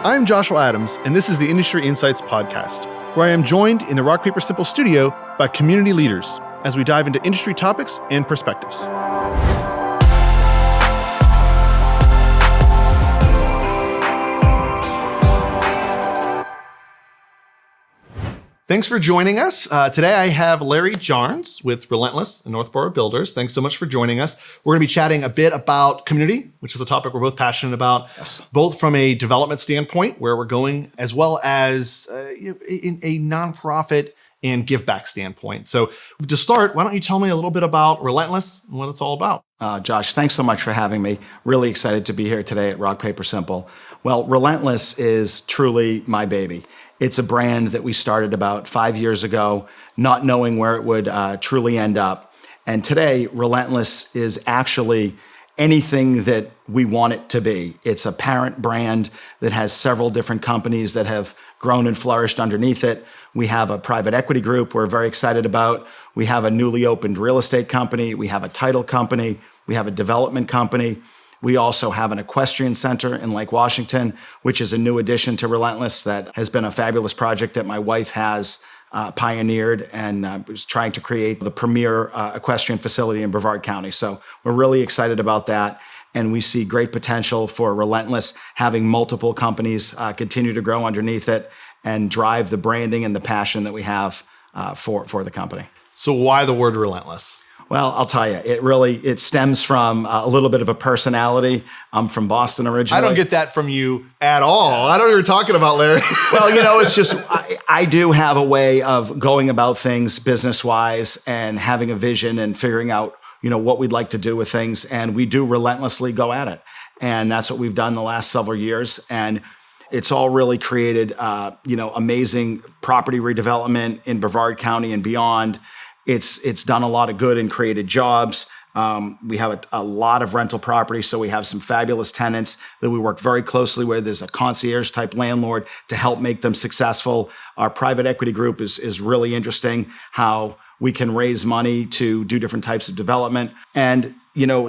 I'm Joshua Adams, and this is the Industry Insights Podcast, where I am joined in the Rock Paper Simple studio by community leaders as we dive into industry topics and perspectives. Thanks for joining us. Today I have Larry Jarnes with Relentless and Northboro Builders. Thanks so much for joining us. We're going to be chatting a bit about community, which is a topic we're both passionate about, both from a development standpoint, where we're going, as well as in a nonprofit and give back standpoint. So to start, why don't you tell me a little bit about Relentless and what it's all about? Josh, thanks so much for having me. Really excited to be here today at Rock Paper Simple. Well, Relentless is truly my baby. It's a brand that we started about 5 years ago, not knowing where it would truly end up. And today, Relentless is actually anything that we want it to be. It's a parent brand that has several different companies that have grown and flourished underneath it. We have a private equity group we're very excited about. We have a newly opened real estate company. We have a title company. We have a development company. We also have an equestrian center in Lake Washington, which is a new addition to Relentless that has been a fabulous project that my wife has pioneered and was trying to create the premier equestrian facility in Brevard County. So we're really excited about that. And we see great potential for Relentless having multiple companies continue to grow underneath it and drive the branding and the passion that we have for the company. So why the word relentless? Well, I'll tell you, it stems from a little bit of a personality. I'm from Boston originally. I don't get that from you at all. I don't know what you're talking about, Larry. Well, it's just, I do have a way of going about things business-wise and having a vision and figuring out, what we'd like to do with things. And we do relentlessly go at it. And that's what we've done the last several years. And it's all really created, amazing property redevelopment in Brevard County and beyond. It's done a lot of good and created jobs. We have a lot of rental property, so we have some fabulous tenants that we work very closely with. There's a concierge type landlord to help make them successful. Our private equity group is really interesting, how we can raise money to do different types of development. And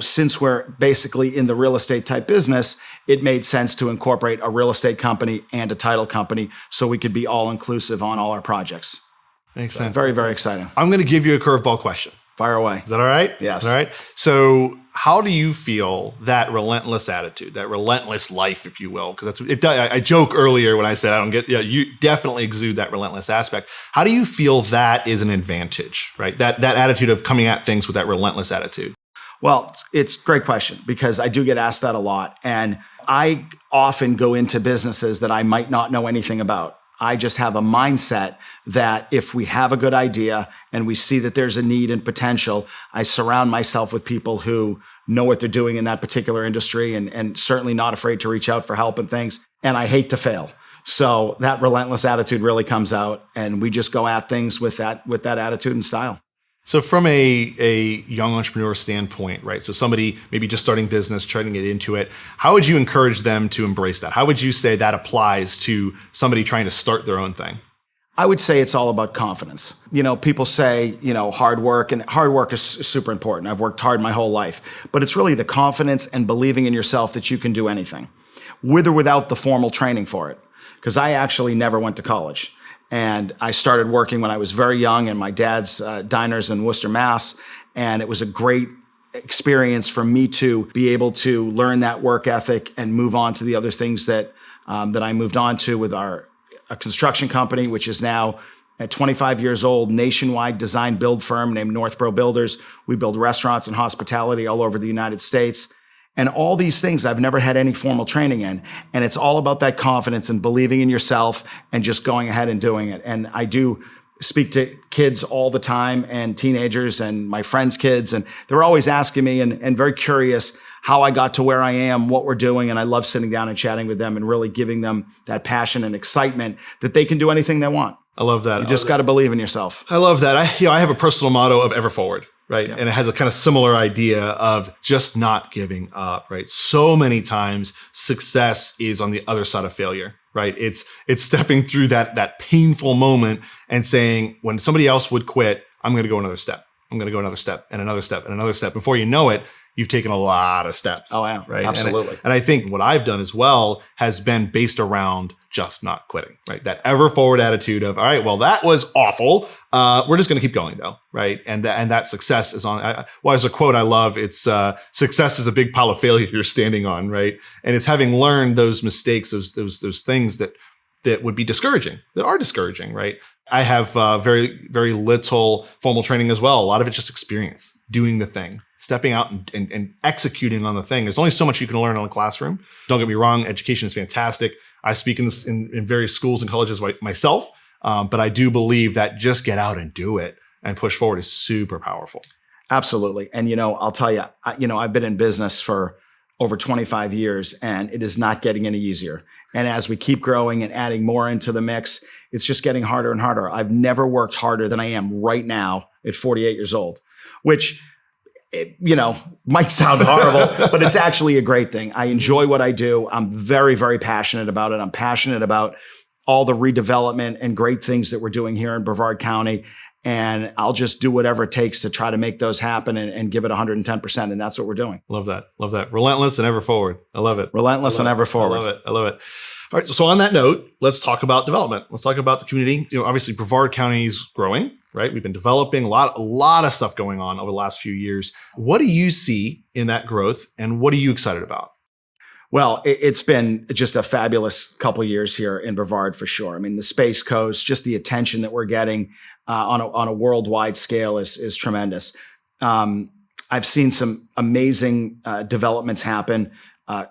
since we're basically in the real estate type business, it made sense to incorporate a real estate company and a title company so we could be all inclusive on all our projects. Makes sense. Very, very exciting. I'm going to give you a curveball question. Fire away. Is that all right? Yes. All right. So how do you feel that relentless attitude, that relentless life, if you will? Because that's it. I joke earlier when I said I don't get, you definitely exude that relentless aspect. How do you feel that is an advantage, right? That attitude of coming at things with that relentless attitude. Well, it's a great question because I do get asked that a lot. And I often go into businesses that I might not know anything about. I just have a mindset that if we have a good idea and we see that there's a need and potential, I surround myself with people who know what they're doing in that particular industry and certainly not afraid to reach out for help and things. And I hate to fail. So that relentless attitude really comes out and we just go at things with that attitude and style. So from a young entrepreneur standpoint, right? So somebody maybe just starting business, trying to get into it, how would you encourage them to embrace that? How would you say that applies to somebody trying to start their own thing? I would say it's all about confidence. People say, hard work, and hard work is super important. I've worked hard my whole life, but it's really the confidence and believing in yourself that you can do anything with or without the formal training for it. Because I actually never went to college. And I started working when I was very young in my dad's diners in Worcester, Mass. And it was a great experience for me to be able to learn that work ethic and move on to the other things that I moved on to with a construction company, which is now at 25 years old, nationwide design build firm named Northboro Builders. We build restaurants and hospitality all over the United States. And all these things I've never had any formal training in. And it's all about that confidence and believing in yourself and just going ahead and doing it. And I do speak to kids all the time and teenagers and my friends' kids. And they're always asking me and very curious how I got to where I am, what we're doing. And I love sitting down and chatting with them and really giving them that passion and excitement that they can do anything they want. I love that. You just got to believe in yourself. I love that. I have a personal motto of ever forward. Right. Yeah. And it has a kind of similar idea of just not giving up. Right. So many times success is on the other side of failure. Right. It's stepping through that painful moment and saying, when somebody else would quit, I'm going to go another step. I'm going to go another step and another step and another step. Before you know it, you've taken a lot of steps. Oh, yeah, right. Absolutely. And I think what I've done as well has been based around just not quitting, right? That ever forward attitude of, all right, well, that was awful. We're just going to keep going though. Right. And that success is on, well, there's a quote I love. It's success is a big pile of failure you're standing on. Right. And it's having learned those mistakes, those things that would be discouraging, that are discouraging. Right. I have very, very little formal training as well. A lot of it's just experience, doing the thing, stepping out and executing on the thing. There's only so much you can learn in a classroom. Don't get me wrong. Education is fantastic. I speak in various schools and colleges myself. But I do believe that just get out and do it and push forward is super powerful. Absolutely. And, I'll tell you, I've been in business for over 25 years and it is not getting any easier. And as we keep growing and adding more into the mix, it's just getting harder and harder. I've never worked harder than I am right now at 48 years old, which, might sound horrible, but it's actually a great thing. I enjoy what I do. I'm very, very passionate about it. I'm passionate about all the redevelopment and great things that we're doing here in Brevard County. And I'll just do whatever it takes to try to make those happen and give it 110%. And that's what we're doing. Love that. Love that. Relentless and ever forward. I love it. Relentless and ever forward. I love it. All right. So on that note, let's talk about development. Let's talk about the community. Obviously Brevard County is growing, right? We've been developing a lot of stuff going on over the last few years. What do you see in that growth and what are you excited about? Well, it's been just a fabulous couple of years here in Brevard for sure. I mean, the Space Coast, just the attention that we're getting on a worldwide scale is tremendous. I've seen some amazing developments happen.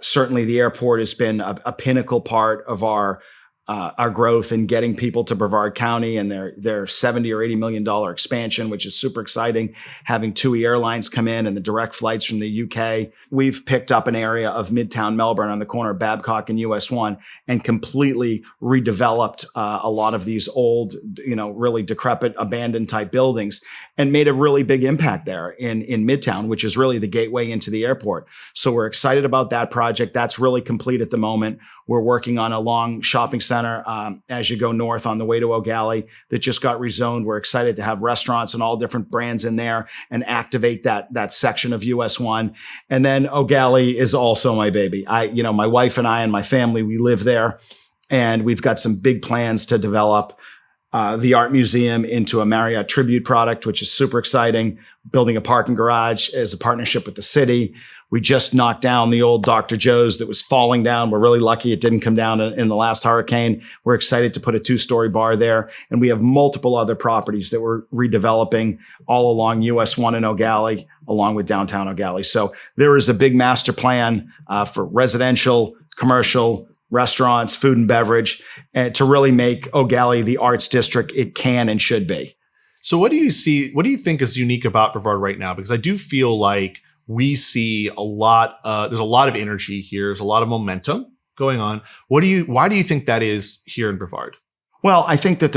Certainly, the airport has been a pinnacle part of our growth in getting people to Brevard County and their $70 or $80 million expansion, which is super exciting. Having TUI Airlines come in and the direct flights from the UK. We've picked up an area of Midtown Melbourne on the corner of Babcock and US 1 and completely redeveloped a lot of these old, really decrepit, abandoned type buildings and made a really big impact there in Midtown, which is really the gateway into the airport. So we're excited about that project. That's really complete at the moment. We're working on a long shopping center as you go north on the way to O'Galley that just got rezoned. We're excited to have restaurants and all different brands in there and activate that section of US 1. And then O'Galley is also my baby. My wife and I and my family, we live there and we've got some big plans to develop the art museum into a Marriott tribute product, which is super exciting. Building a parking garage as a partnership with the city. We just knocked down the old Dr. Joe's that was falling down. We're really lucky it didn't come down in the last hurricane. We're excited to put a 2-story bar there. And we have multiple other properties that we're redeveloping all along US 1 and O'Galley, along with downtown O'Galley. So there is a big master plan for residential, commercial, restaurants, food and beverage, and to really make O'Galley the arts district it can and should be. So what do you think is unique about Brevard right now? Because I do feel like we see there's a lot of energy here. There's a lot of momentum going on. Why do you think that is here in Brevard? Well, I think that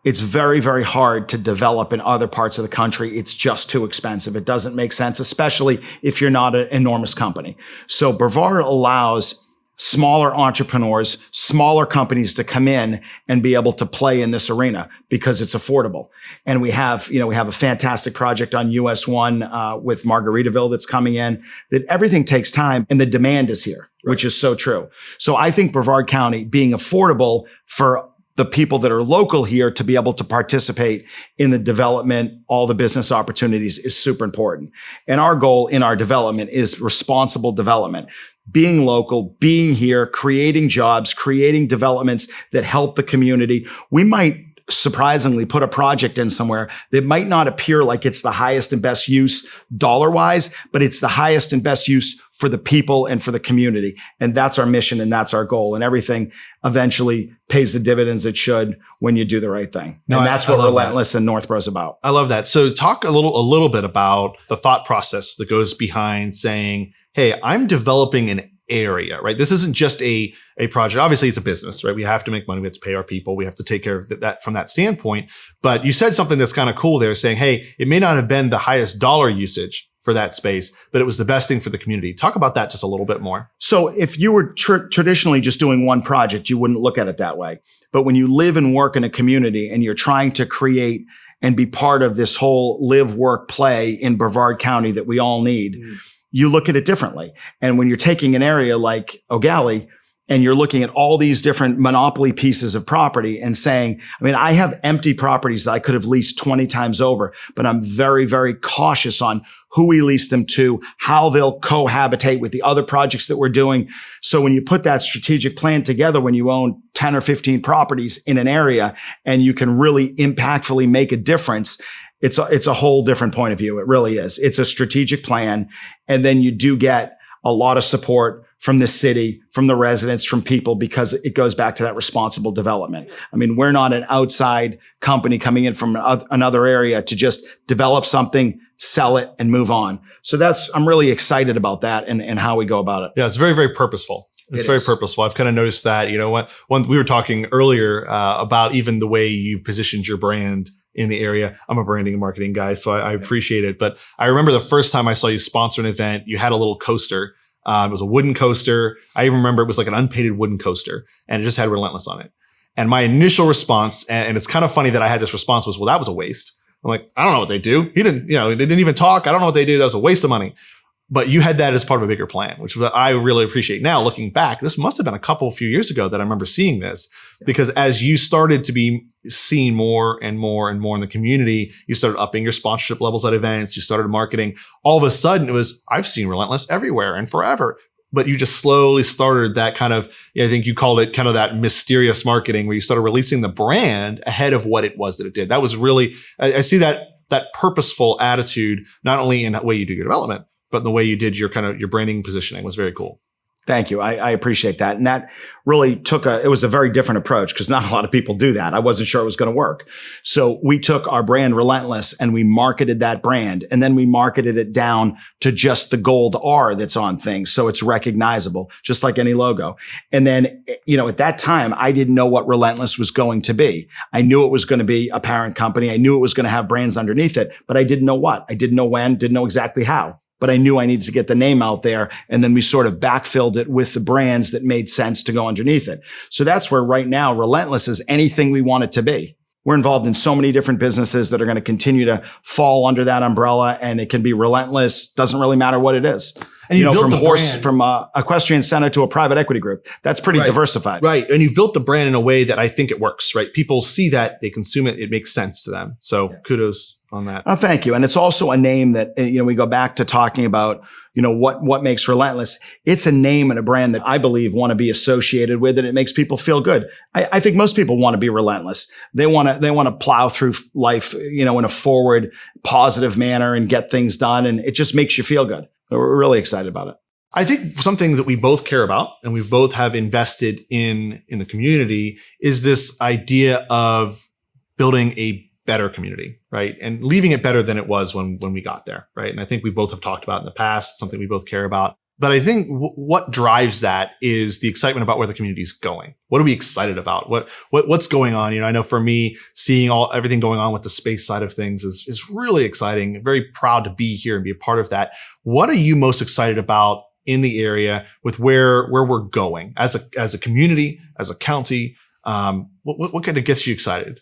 it's very, very hard to develop in other parts of the country. It's just too expensive. It doesn't make sense, especially if you're not an enormous company. So Brevard allows smaller entrepreneurs, smaller companies to come in and be able to play in this arena because it's affordable. And we have a fantastic project on US 1 with Margaritaville that's coming in, that everything takes time and the demand is here, right, which is so true. So I think Brevard County being affordable for the people that are local here to be able to participate in the development, all the business opportunities is super important. And our goal in our development is responsible development. Being local, being here, creating jobs, creating developments that help the community. We might surprisingly put a project in somewhere that might not appear like it's the highest and best use dollar-wise, but it's the highest and best use for the people and for the community. And that's our mission and that's our goal. And everything eventually pays the dividends it should when you do the right thing. And that's what Relentless and Northboro is about. I love that. So talk a little bit about the thought process that goes behind saying, hey, I'm developing an area, right? This isn't just a project. Obviously, it's a business, right? We have to make money. We have to pay our people. We have to take care of that from that standpoint. But you said something that's kind of cool there, saying, hey, it may not have been the highest dollar usage for that space, but it was the best thing for the community. Talk about that just a little bit more. So if you were traditionally just doing one project, you wouldn't look at it that way. But when you live and work in a community and you're trying to create and be part of this whole live, work, play in Brevard County that we all need, you look at it differently. And when you're taking an area like O'Galley and you're looking at all these different monopoly pieces of property and saying, I mean, I have empty properties that I could have leased 20 times over, but I'm very, very cautious on who we lease them to, how they'll cohabitate with the other projects that we're doing. So when you put that strategic plan together, when you own 10 or 15 properties in an area and you can really impactfully make a difference, it's a whole different point of view. It really is. It's a strategic plan. And then you do get a lot of support from the city, from the residents, from people, because it goes back to that responsible development. I mean, we're not an outside company coming in from another area to just develop something, sell it, and move on. So I'm really excited about that and how we go about it. Yeah, it's very, very purposeful. It's very purposeful. I've kind of noticed that, when we were talking earlier about even the way you've positioned your brand in the area. I'm a branding and marketing guy, so I appreciate it. But I remember the first time I saw you sponsor an event, you had a little coaster. It was a wooden coaster. I even remember it was like an unpainted wooden coaster, and it just had Relentless on it. And my initial response, and it's kind of funny that I had this response, was, well, that was a waste. I'm like, I don't know what they do. They didn't even talk. I don't know what they do. That was a waste of money. But you had that as part of a bigger plan, which I really appreciate. Now, looking back, this must have been a few years ago that I remember seeing this, because as you started to be seen more and more and more in the community, you started upping your sponsorship levels at events, you started marketing. All of a sudden, it was, I've seen Relentless everywhere and forever. But you just slowly started that kind of, I think you called it kind of that mysterious marketing, where you started releasing the brand ahead of what it was that it did. That was really, I see that purposeful attitude, not only in the way you do your development, but the way you did your branding positioning was very cool. Thank you. I appreciate that. And that really it was a very different approach, because not a lot of people do that. I wasn't sure it was going to work. So we took our brand Relentless and we marketed that brand, and then we marketed it down to just the gold R that's on things. So it's recognizable, just like any logo. And then, at that time, I didn't know what Relentless was going to be. I knew it was going to be a parent company. I knew it was going to have brands underneath it, but I didn't know what. I didn't know when, didn't know exactly how. But I knew I needed to get the name out there. And then we sort of backfilled it with the brands that made sense to go underneath it. So that's where right now Relentless is anything we want it to be. We're involved in so many different businesses that are going to continue to fall under that umbrella. And it can be Relentless. Doesn't really matter what it is. And from equestrian center to a private equity group. That's pretty diversified. Right. And you've built the brand in a way that I think it works, right? People see that, they consume it. It makes sense to them. So kudos on that. Oh, thank you. And it's also a name that, we go back to talking about, what makes Relentless. It's a name and a brand that I believe want to be associated with, and it makes people feel good. I think most people want to be relentless. They want to plow through life, in a forward, positive manner and get things done. And it just makes you feel good. We're really excited about it. I think something that we both care about and we both have invested in the community is this idea of building a better community, right? And leaving it better than it was when we got there, right? And I think we both have talked about in the past, something we both care about. But I think what drives that is the excitement about where the community is going. What are we excited about? What's going on? I know for me, seeing everything going on with the space side of things is really exciting. Very proud to be here and be a part of that. What are you most excited about in the area with where we're going as a community, as a county? What kind of gets you excited?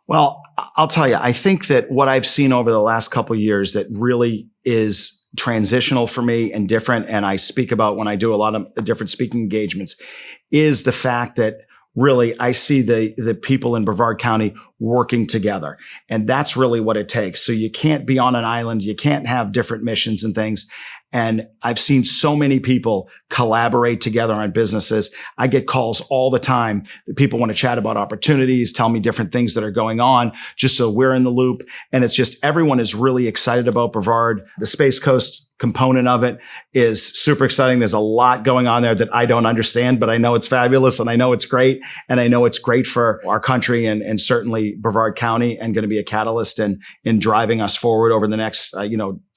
Well, I'll tell you, I think that what I've seen over the last couple of years that really is transitional for me and different, and I speak about when I do a lot of different speaking engagements, is the fact that really I see the people in Brevard County working together. And that's really what it takes. So you can't be on an island. You can't have different missions and things. And I've seen so many people collaborate together on businesses. I get calls all the time that people want to chat about opportunities, tell me different things that are going on, just so we're in the loop. And it's just everyone is really excited about Brevard. The Space Coast component of it is super exciting. There's a lot going on there that I don't understand, but I know it's fabulous and I know it's great. And I know it's great for our country and certainly Brevard County, and going to be a catalyst in driving us forward over the next,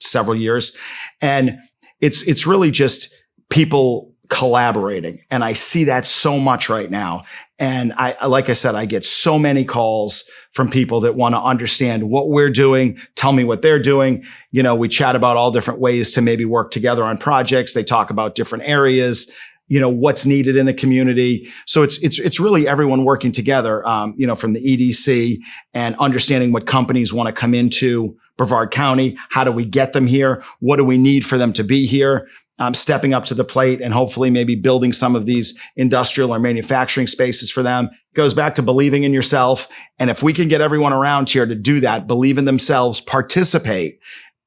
several years. And it's really just people collaborating. And I see that so much right now. And like I said, I get so many calls from people that want to understand what we're doing, tell me what they're doing. We chat about all different ways to maybe work together on projects. They talk about different areas. what's needed in the community. So it's really everyone working together, from the EDC and understanding what companies want to come into Brevard County. How do we get them here? What do we need for them to be here? Stepping up to the plate and hopefully maybe building some of these industrial or manufacturing spaces for them. It goes back to believing in yourself. And if we can get everyone around here to do that, believe in themselves, participate,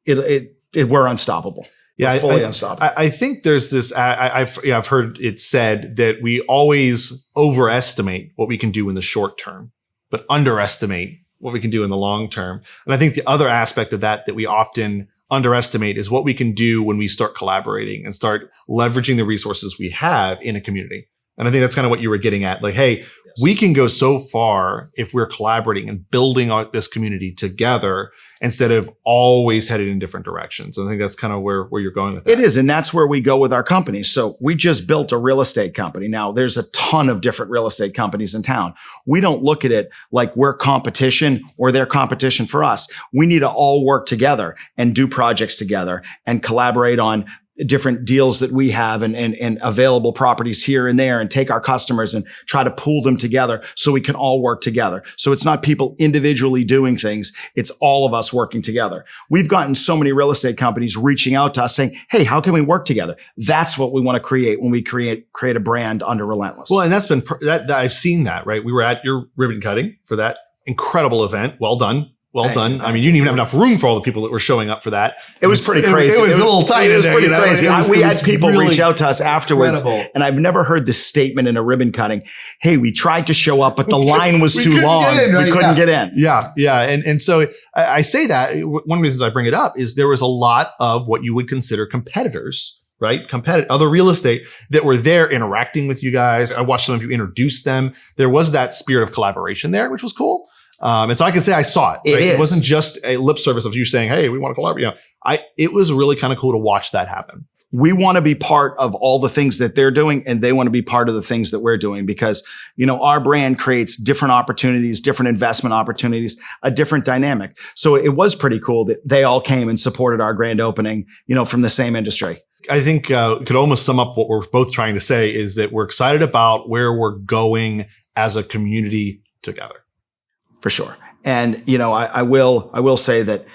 we're unstoppable. Yeah, we're fully unstoppable. I think there's this. I've heard it said that we always overestimate what we can do in the short term, but underestimate what we can do in the long term. And I think the other aspect of that we often underestimate is what we can do when we start collaborating and start leveraging the resources we have in a community. And I think that's kind of what you were getting at. Like, hey, yes, we can go so far if we're collaborating and building out this community together instead of always headed in different directions. And I think that's kind of where you're going with that. It is. And that's where we go with our company. So we just built a real estate company. Now there's a ton of different real estate companies in town. We don't look at it like we're competition or they're competition for us. We need to all work together and do projects together and collaborate on different deals that we have and available properties here and there, and take our customers and try to pool them together so we can all work together. So it's not people individually doing things. It's all of us working together. We've gotten so many real estate companies reaching out to us saying, hey, how can we work together? That's what we want to create when we create a brand under Relentless. Well, and that's been, that I've seen that, right? We were at your ribbon cutting for that incredible event. Well done. Well done. I mean, you didn't even have enough room for all the people that were showing up for that. It was pretty crazy. It was a little tight. It was pretty crazy. We had people really reach out to us afterwards, incredible. And I've never heard this statement in a ribbon cutting. Hey, we tried to show up, but the line was too long. We couldn't get in. Yeah. Yeah. And so I say that one of the reasons I bring it up is there was a lot of what you would consider competitors, right? Other real estate that were there interacting with you guys. I watched some of you introduce them. There was that spirit of collaboration there, which was cool. And so I can say I saw it. Right? It wasn't just a lip service of you saying, hey, we want to collaborate. It was really kind of cool to watch that happen. We want to be part of all the things that they're doing, and they want to be part of the things that we're doing because, our brand creates different opportunities, different investment opportunities, a different dynamic. So it was pretty cool that they all came and supported our grand opening, from the same industry. I think could almost sum up what we're both trying to say is that we're excited about where we're going as a community together. For sure. And, I will say that,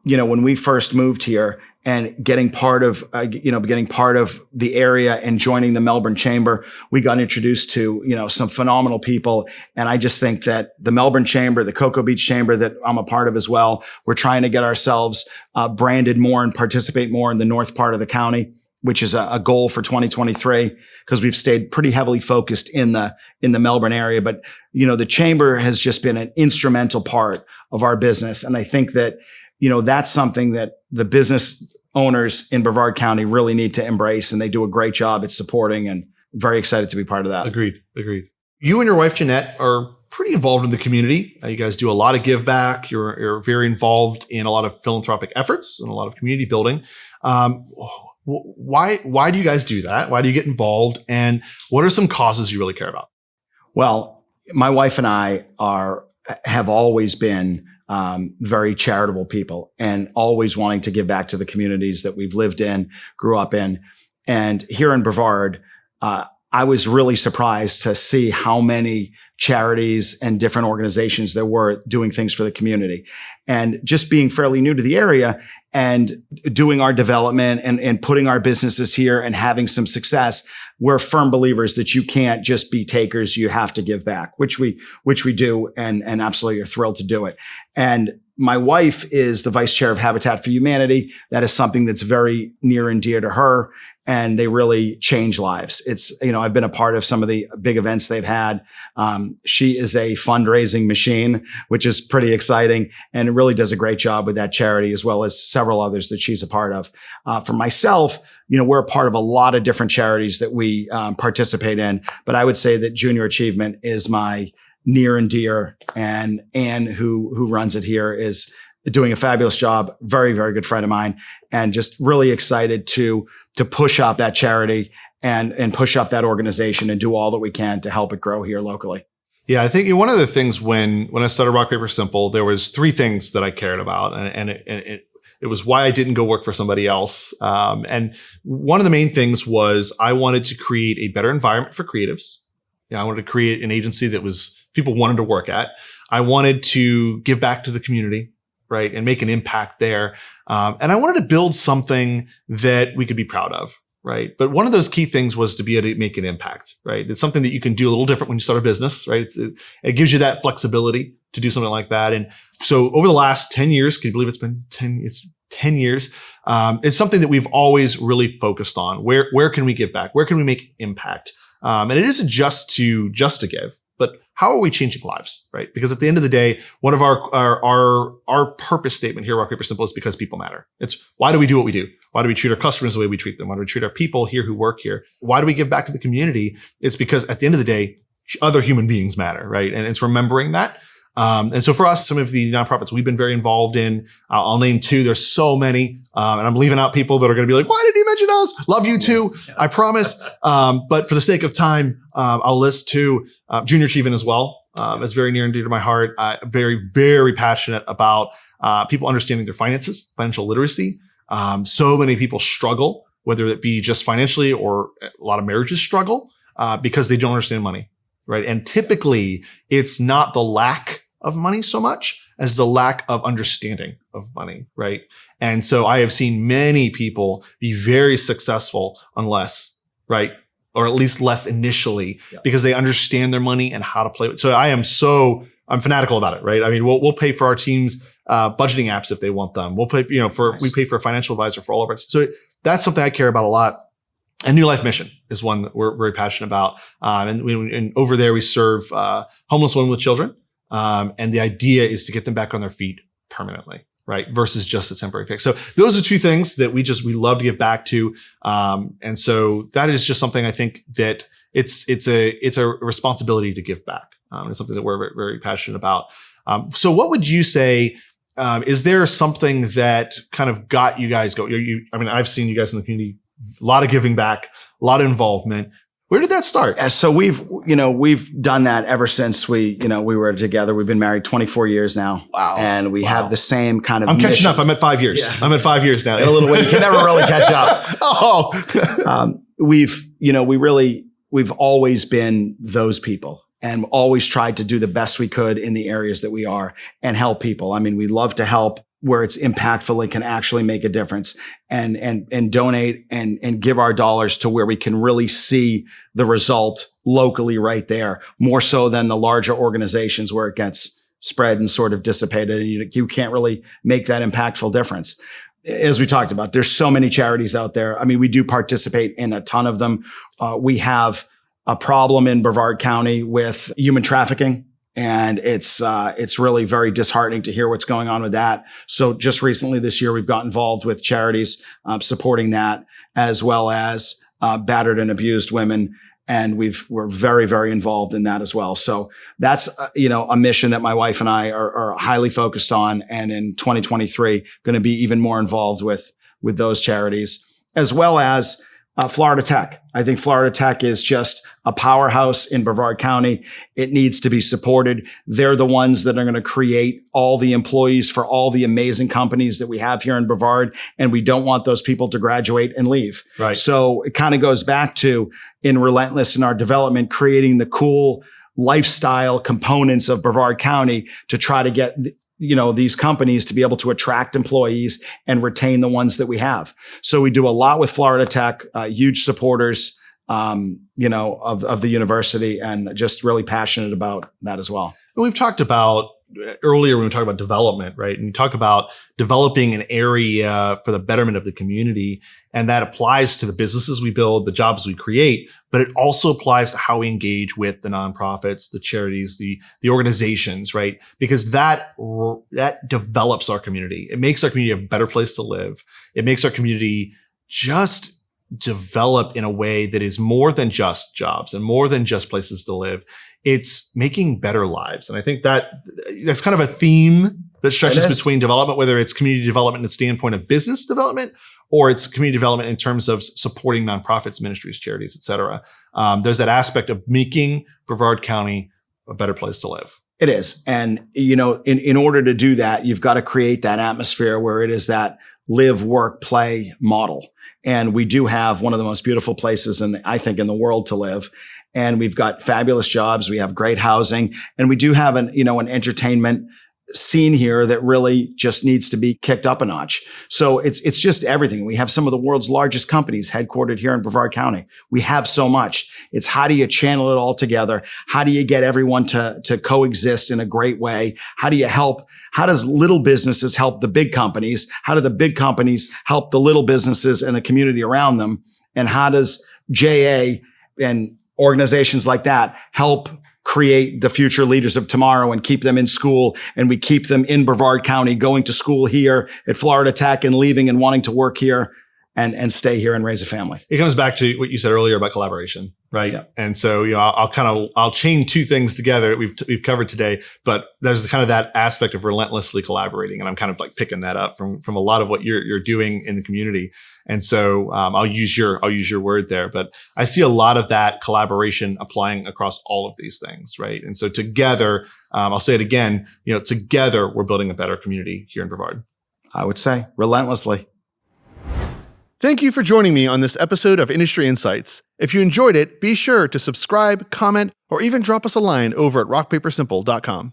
when we first moved here and getting part of the area and joining the Melbourne Chamber, we got introduced to, some phenomenal people. And I just think that the Melbourne Chamber, the Cocoa Beach Chamber that I'm a part of as well, we're trying to get ourselves branded more and participate more in the north part of the county, which is a goal for 2023, because we've stayed pretty heavily focused in the Melbourne area. But, the chamber has just been an instrumental part of our business. And I think that, that's something that the business owners in Brevard County really need to embrace. And they do a great job at supporting, and very excited to be part of that. Agreed. You and your wife, Jeanette, are pretty involved in the community. You guys do a lot of give back. You're very involved in a lot of philanthropic efforts and a lot of community building. Why do you guys do that? Why do you get involved? And what are some causes you really care about? Well, my wife and I have always been very charitable people and always wanting to give back to the communities that we've lived in, grew up in. And here in Brevard, I was really surprised to see how many charities and different organizations there were doing things for the community. And just being fairly new to the area and doing our development and putting our businesses here and having some success, we're firm believers that you can't just be takers. You have to give back, which we do, and absolutely are thrilled to do it. And my wife is the vice chair of Habitat for Humanity. That is something that's very near and dear to her, and they really change lives. It's, I've been a part of some of the big events they've had. She is a fundraising machine, which is pretty exciting, and it really does a great job with that charity, as well as several others that she's a part of. For myself, we're a part of a lot of different charities that we participate in, but I would say that Junior Achievement is my near and dear, and Anne, who runs it here, is doing a fabulous job. Very, very good friend of mine, and just really excited to push up that charity and push up that organization and do all that we can to help it grow here locally. Yeah, I think one of the things when I started Rock Paper Simple, there was three things that I cared about, and it It was why I didn't go work for somebody else. And one of the main things was I wanted to create a better environment for creatives. I wanted to create an agency that was people wanted to work at. I wanted to give back to the community, right, and make an impact there. And I wanted to build something that we could be proud of, right? But one of those key things was to be able to make an impact, right? It's something that you can do a little different when you start a business, right? It gives you that flexibility to do something like that. And so over the last 10 years, can you believe it's been 10 years. It's something that we've always really focused on. Where can we give back? Where can we make impact? And it isn't just to give, but how are we changing lives, right? Because at the end of the day, one of our purpose statement here at Rock Paper Simple is because people matter. It's why do we do what we do? Why do we treat our customers the way we treat them? Why do we treat our people here who work here? Why do we give back to the community? It's because at the end of the day, other human beings matter, right? And it's remembering that. And so for us, some of the nonprofits we've been very involved in, I'll name two. There's so many, and I'm leaving out people that are going to be like, "Why did he mention us?" Love you too, I promise. But for the sake of time, I'll list two. Junior Achievement as well. It's very near and dear to my heart. Very, very passionate about people understanding their finances, financial literacy. So many people struggle, whether it be just financially or a lot of marriages struggle because they don't understand money. Right. And typically it's not the lack of money so much as the lack of understanding of money. Right. And so I have seen many people be very successful unless, right, or at least less initially because they understand their money and how to play with it. So I'm fanatical about it. Right. I mean, we'll pay for our team's budgeting apps if they want them. We'll pay, we pay for a financial advisor for all of our. So that's something I care about a lot. And New Life Mission is one that we're very passionate about. And over there, we serve homeless women with children. And the idea is to get them back on their feet permanently, right? Versus just a temporary fix. So those are two things that we love to give back to. And so that is just something I think that it's a responsibility to give back. It's something that we're very, very passionate about. So what would you say, is there something that kind of got you guys going? I've seen you guys in the community, a lot of giving back, a lot of involvement. Where did that start? So we've done that ever since we were together. We've been married 24 years now. Wow. And we have the same kind of I'm catching mission. up. I'm at 5 years. Yeah. I'm at 5 years now. In a little way. You can never really catch up. We've always been those people and always tried to do the best we could in the areas that we are and help people. I mean, we love to help where it's impactful and can actually make a difference and donate and give our dollars to where we can really see the result locally right there, more so than the larger organizations where it gets spread and sort of dissipated and you can't really make that impactful difference. As we talked about, there's so many charities out there. I mean, we do participate in a ton of them. We have a problem in Brevard County with human trafficking. And it's really very disheartening to hear what's going on with that. So just recently this year, we've got involved with charities, supporting that as well as, battered and abused women. And we're very, very involved in that as well. So that's, a mission that my wife and I are highly focused on. And in 2023, going to be even more involved with those charities as well as, Florida Tech. I think Florida Tech is just a powerhouse in Brevard County. It needs to be supported. They're the ones that are going to create all the employees for all the amazing companies that we have here in Brevard. And we don't want those people to graduate and leave. Right. So it kind of goes back to in Relentless in our development, creating the cool lifestyle components of Brevard County to try to get these companies to be able to attract employees and retain the ones that we have. So we do a lot with Florida Tech, huge supporters, of the university and just really passionate about that as well. We've talked about earlier when we talked about development, right? And you talk about developing an area for the betterment of the community. And that applies to the businesses we build, the jobs we create, but it also applies to how we engage with the nonprofits, the charities, the organizations, right? Because that develops our community. It makes our community a better place to live. It makes our community just develop in a way that is more than just jobs and more than just places to live. It's making better lives. And I think that's kind of a theme that stretches between development, whether it's community development in the standpoint of business development, or it's community development in terms of supporting nonprofits, ministries, charities, et cetera. There's that aspect of making Brevard County a better place to live. It is. And, in order to do that, you've got to create that atmosphere where it is that live, work, play model. And we do have one of the most beautiful places I think in the world to live. And we've got fabulous jobs. We have great housing, and we do have an entertainment scene here that really just needs to be kicked up a notch. So it's just everything. We have some of the world's largest companies headquartered here in Brevard County. We have so much. It's how do you channel it all together? How do you get everyone to coexist in a great way? How does little businesses help the big companies? How do the big companies help the little businesses and the community around them? And how does JA and organizations like that help create the future leaders of tomorrow and keep them in school, and we keep them in Brevard County, going to school here at Florida Tech and leaving and wanting to work here and stay here and raise a family. It comes back to what you said earlier about collaboration, right? Yeah. And so, I'll chain two things together that we've covered today, but there's kind of that aspect of relentlessly collaborating. And I'm kind of like picking that up from a lot of what you're doing in the community. And so, I'll use your word there, but I see a lot of that collaboration applying across all of these things, right? And so together, I'll say it again, together we're building a better community here in Brevard. I would say relentlessly. Thank you for joining me on this episode of Industry Insights. If you enjoyed it, be sure to subscribe, comment, or even drop us a line over at rockpapersimple.com.